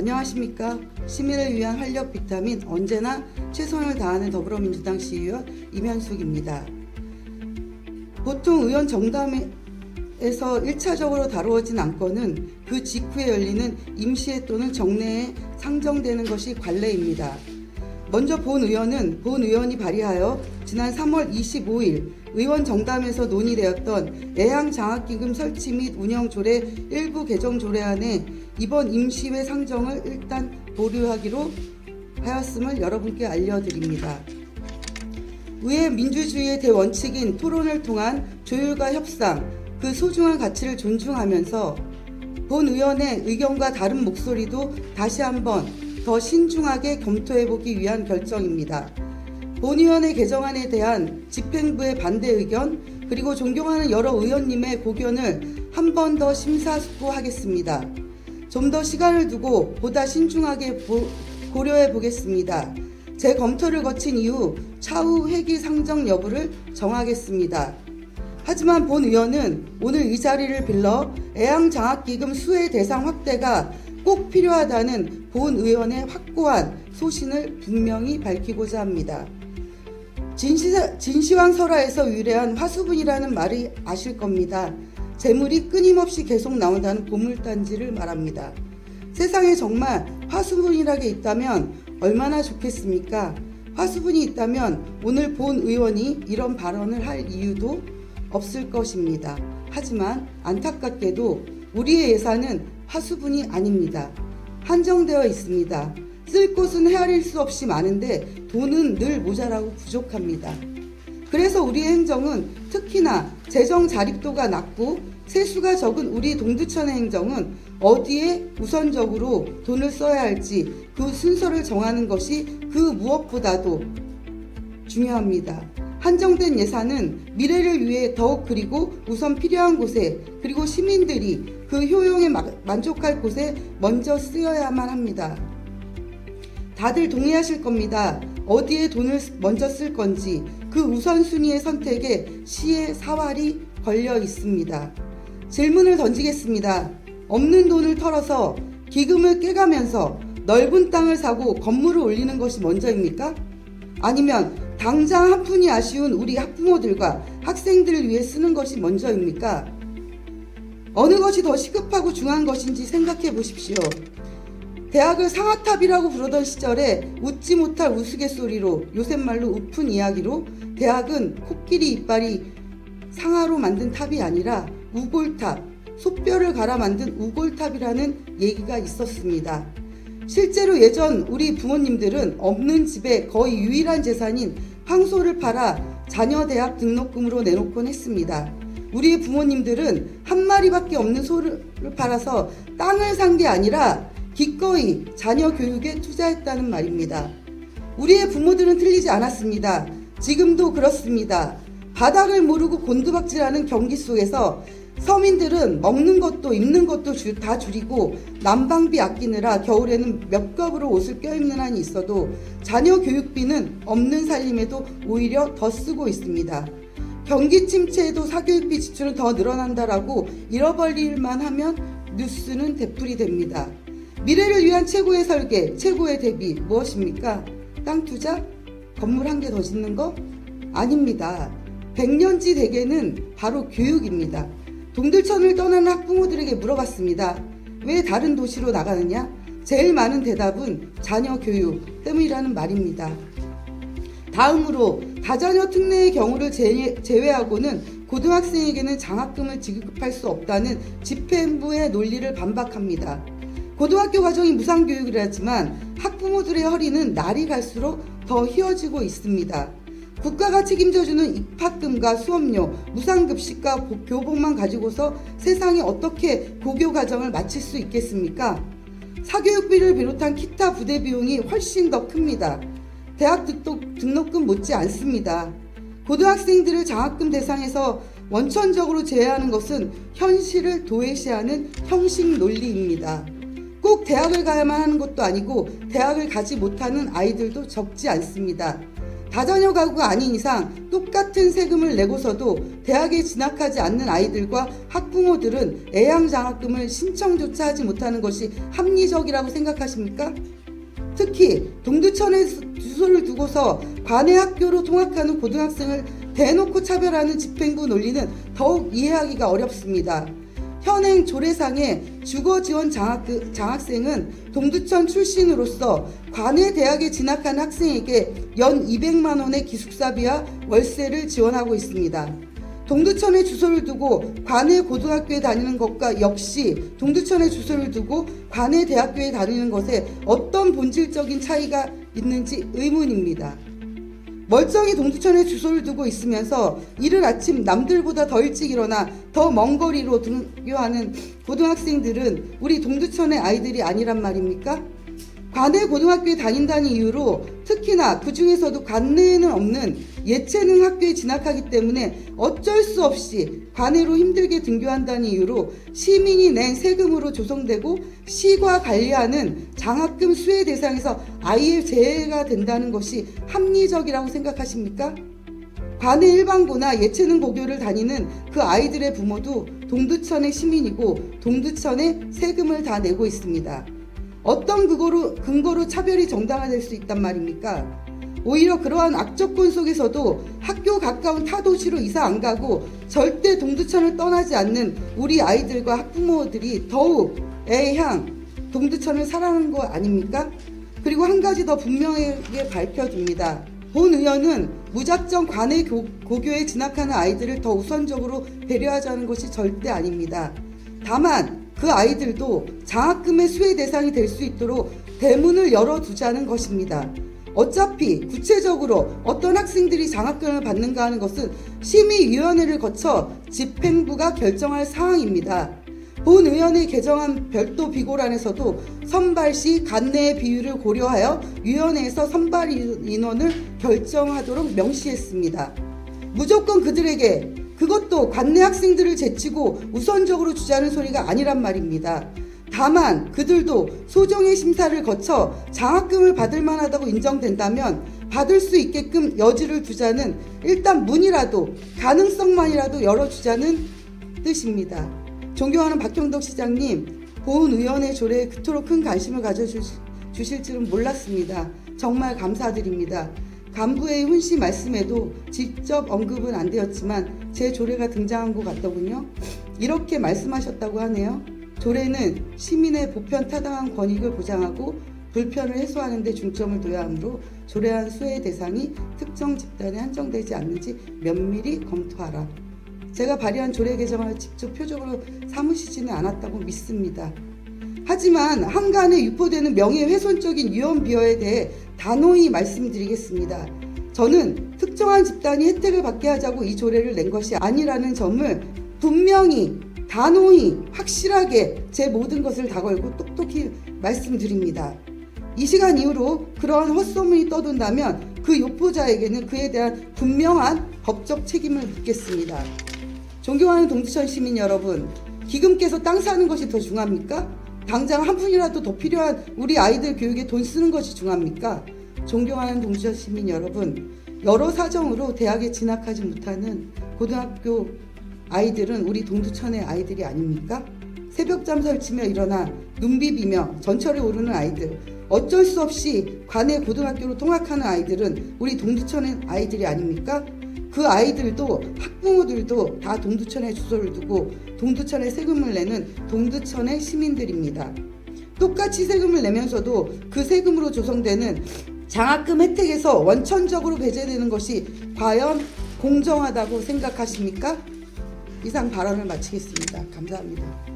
안녕하십니까. 시민을 위한 활력 비타민 언제나 최선을 다하는 더불어민주당 시의원 임현숙입니다. 보통 의원 정담에서 1차적으로 다루어진 안건은 그 직후에 열리는 임시회 또는 정례에 상정되는 것이 관례입니다. 먼저 본 의원이 발의하여 지난 3월 25일 의원 정담에서 논의되었던 애양장학기금 설치 및 운영 조례 일부 개정 조례안에 이번 임시회 상정을 일단 보류하기로 하였음을 여러분께 알려드립니다. 의회 민주주의의 대원칙인 토론을 통한 조율과 협상, 그 소중한 가치를 존중하면서 본 의원의 의견과 다른 목소리도 다시 한번 더 신중하게 검토해보기 위한 결정입니다. 본 의원의 개정안에 대한 집행부의 반대 의견, 그리고 존경하는 여러 의원님의 고견을 한 번 더 심사숙고하겠습니다. 좀 더 시간을 두고 보다 신중하게 고려해 보겠습니다. 재검토를 거친 이후 차후 회기 상정 여부를 정하겠습니다. 하지만 본 의원은 오늘 이 자리를 빌러 애양장학기금 수혜 대상 확대가 꼭 필요하다는 본 의원의 확고한 소신을 분명히 밝히고자 합니다. 진시황설화에서 유래한 화수분이라는 말이 아실 겁니다. 재물이 끊임없이 계속 나온다는 보물단지를 말합니다. 세상에 정말 화수분이라게 있다면 얼마나 좋겠습니까? 화수분이 있다면 오늘 본 의원이 이런 발언을 할 이유도 없을 것입니다. 하지만 안타깝게도 우리의 예산은 화수분이 아닙니다. 한정되어 있습니다. 쓸 곳은 헤아릴 수 없이 많은데 돈은 늘 모자라고 부족합니다. 그래서 우리의 행정은 특히나 재정 자립도가 낮고 세수가 적은 우리 동두천의 행정은 어디에 우선적으로 돈을 써야 할지 그 순서를 정하는 것이 그 무엇보다도 중요합니다. 한정된 예산은 미래를 위해 더욱 그리고 우선 필요한 곳에 그리고 시민들이 그 효용에 만족할 곳에 먼저 쓰여야만 합니다. 다들 동의하실 겁니다. 어디에 돈을 먼저 쓸 건지 그 우선순위의 선택에 시의 사활이 걸려 있습니다. 질문을 던지겠습니다. 없는 돈을 털어서 기금을 깨가면서 넓은 땅을 사고 건물을 올리는 것이 먼저입니까? 아니면 당장 한 푼이 아쉬운 우리 학부모들과 학생들을 위해 쓰는 것이 먼저입니까? 어느 것이 더 시급하고 중요한 것인지 생각해 보십시오. 대학을 상아탑이라고 부르던 시절에 웃지 못할 우스갯소리로 요새 말로 우픈 이야기로 대학은 코끼리 이빨이 상아로 만든 탑이 아니라 우골탑, 솥뼈를 갈아 만든 우골탑이라는 얘기가 있었습니다. 실제로 예전 우리 부모님들은 없는 집에 거의 유일한 재산인 황소를 팔아 자녀 대학 등록금으로 내놓곤 했습니다. 우리 부모님들은 한 마리밖에 없는 소를 팔아서 땅을 산 게 아니라 기꺼이 자녀 교육에 투자했다는 말입니다. 우리의 부모들은 틀리지 않았습니다. 지금도 그렇습니다. 바닥을 모르고 곤두박질하는 경기 속에서 서민들은 먹는 것도 입는 것도 다 줄이고 난방비 아끼느라 겨울에는 몇 겹으로 옷을 껴입는 한이 있어도 자녀 교육비는 없는 살림에도 오히려 더 쓰고 있습니다. 경기 침체에도 사교육비 지출은 더 늘어난다라고 잃어버릴만 하면 뉴스는 되풀이 됩니다. 미래를 위한 최고의 설계, 최고의 대비 무엇입니까? 땅 투자? 건물 한 개 더 짓는 거? 아닙니다. 백년지 대계는 바로 교육입니다. 동두천을 떠나는 학부모들에게 물어봤습니다. 왜 다른 도시로 나가느냐? 제일 많은 대답은 자녀 교육 때문이라는 말입니다. 다음으로 다자녀 특례의 경우를 제외하고는 고등학생에게는 장학금을 지급할 수 없다는 집행부의 논리를 반박합니다. 고등학교 과정이 무상교육이라지만 학부모들의 허리는 날이 갈수록 더 휘어지고 있습니다. 국가가 책임져주는 입학금과 수업료, 무상급식과 교복만 가지고서 세상에 어떻게 고교 과정을 마칠 수 있겠습니까? 사교육비를 비롯한 기타 부대 비용이 훨씬 더 큽니다. 대학 등록금 못지 않습니다. 고등학생들을 장학금 대상에서 원천적으로 제외하는 것은 현실을 도외시하는 형식 논리입니다. 꼭 대학을 가야만 하는 것도 아니고 대학을 가지 못하는 아이들도 적지 않습니다. 다자녀 가구가 아닌 이상 똑같은 세금을 내고서도 대학에 진학하지 않는 아이들과 학부모들은 애양장학금을 신청조차 하지 못하는 것이 합리적이라고 생각하십니까? 특히 동두천에 주소를 두고서 관내 학교로 통학하는 고등학생을 대놓고 차별하는 집행부 논리는 더욱 이해하기가 어렵습니다. 현행 조례상의 주거지원 장학생은 동두천 출신으로서 관내 대학에 진학한 학생에게 연 200만 원의 기숙사비와 월세를 지원하고 있습니다. 동두천에 주소를 두고 관내 고등학교에 다니는 것과 역시 동두천에 주소를 두고 관내 대학교에 다니는 것에 어떤 본질적인 차이가 있는지 의문입니다. 멀쩡히 동두천에 주소를 두고 있으면서 이른 아침 남들보다 더 일찍 일어나 더 먼 거리로 등교하는 고등학생들은 우리 동두천의 아이들이 아니란 말입니까? 관내 고등학교에 다닌다는 이유로 특히나 그 중에서도 관내에는 없는 예체능 학교에 진학하기 때문에 어쩔 수 없이 관내로 힘들게 등교한다는 이유로 시민이 낸 세금으로 조성되고 시가 관리하는 장학금 수혜 대상에서 아예 제외가 된다는 것이 합리적이라고 생각하십니까? 관내 일반고나 예체능 고교를 다니는 그 아이들의 부모도 동두천의 시민이고 동두천에 세금을 다 내고 있습니다. 어떤 근거로 차별이 정당화될 수 있단 말입니까? 오히려 그러한 악조건 속에서도 학교 가까운 타 도시로 이사 안 가고 절대 동두천을 떠나지 않는 우리 아이들과 학부모들이 더욱 애향 동두천을 사랑하는 거 아닙니까? 그리고 한 가지 더 분명하게 밝혀둡니다. 본 의원은 무작정 관내 고교에 진학하는 아이들을 더 우선적으로 배려하자는 것이 절대 아닙니다. 다만 그 아이들도 장학금의 수혜 대상이 될 수 있도록 대문을 열어두자는 것입니다. 어차피 구체적으로 어떤 학생들이 장학금을 받는가 하는 것은 심의위원회를 거쳐 집행부가 결정할 사항입니다. 본 의원이 개정한 별도 비고란에서도 선발 시 관내의 비율을 고려하여 위원회에서 선발 인원을 결정하도록 명시했습니다. 무조건 그들에게 그것도 관내 학생들을 제치고 우선적으로 주자는 소리가 아니란 말입니다. 다만 그들도 소정의 심사를 거쳐 장학금을 받을 만하다고 인정된다면 받을 수 있게끔 여지를 두자는 일단 문이라도 가능성만이라도 열어주자는 뜻입니다. 존경하는 박형덕 시장님, 본 의원의 조례에 그토록 큰 관심을 가져주실 줄은 몰랐습니다. 정말 감사드립니다. 간부의 훈시 말씀에도 직접 언급은 안 되었지만 제 조례가 등장한 것 같더군요. 이렇게 말씀하셨다고 하네요. 조례는 시민의 보편 타당한 권익을 보장하고 불편을 해소하는 데 중점을 둬야 하므로 조례안 수혜 대상이 특정 집단에 한정되지 않는지 면밀히 검토하라. 제가 발의한 조례 개정을 직접 표적으로 삼으시지는 않았다고 믿습니다. 하지만 한간에 유포되는 명예훼손적인 위헌 비어에 대해 단호히 말씀드리겠습니다. 저는 특정한 집단이 혜택을 받게 하자고 이 조례를 낸 것이 아니라는 점을 분명히 단호히 확실하게 제 모든 것을 다 걸고 똑똑히 말씀드립니다. 이 시간 이후로 그러한 헛소문이 떠돈다면 그 유포자에게는 그에 대한 분명한 법적 책임을 묻겠습니다. 존경하는 동두천 시민 여러분, 기금께서 땅 사는 것이 더 중합니까? 당장 한 푼이라도 더 필요한 우리 아이들 교육에 돈 쓰는 것이 중합니까? 존경하는 동두천 시민 여러분, 여러 사정으로 대학에 진학하지 못하는 고등학교 아이들은 우리 동두천의 아이들이 아닙니까? 새벽잠 설치며 일어나 눈 비비며 전철에 오르는 아이들, 어쩔 수 없이 관내 고등학교로 통학하는 아이들은 우리 동두천의 아이들이 아닙니까? 그 아이들도 학부모들도 다 동두천에 주소를 두고 동두천에 세금을 내는 동두천의 시민들입니다. 똑같이 세금을 내면서도 그 세금으로 조성되는 장학금 혜택에서 원천적으로 배제되는 것이 과연 공정하다고 생각하십니까? 이상 발언을 마치겠습니다. 감사합니다.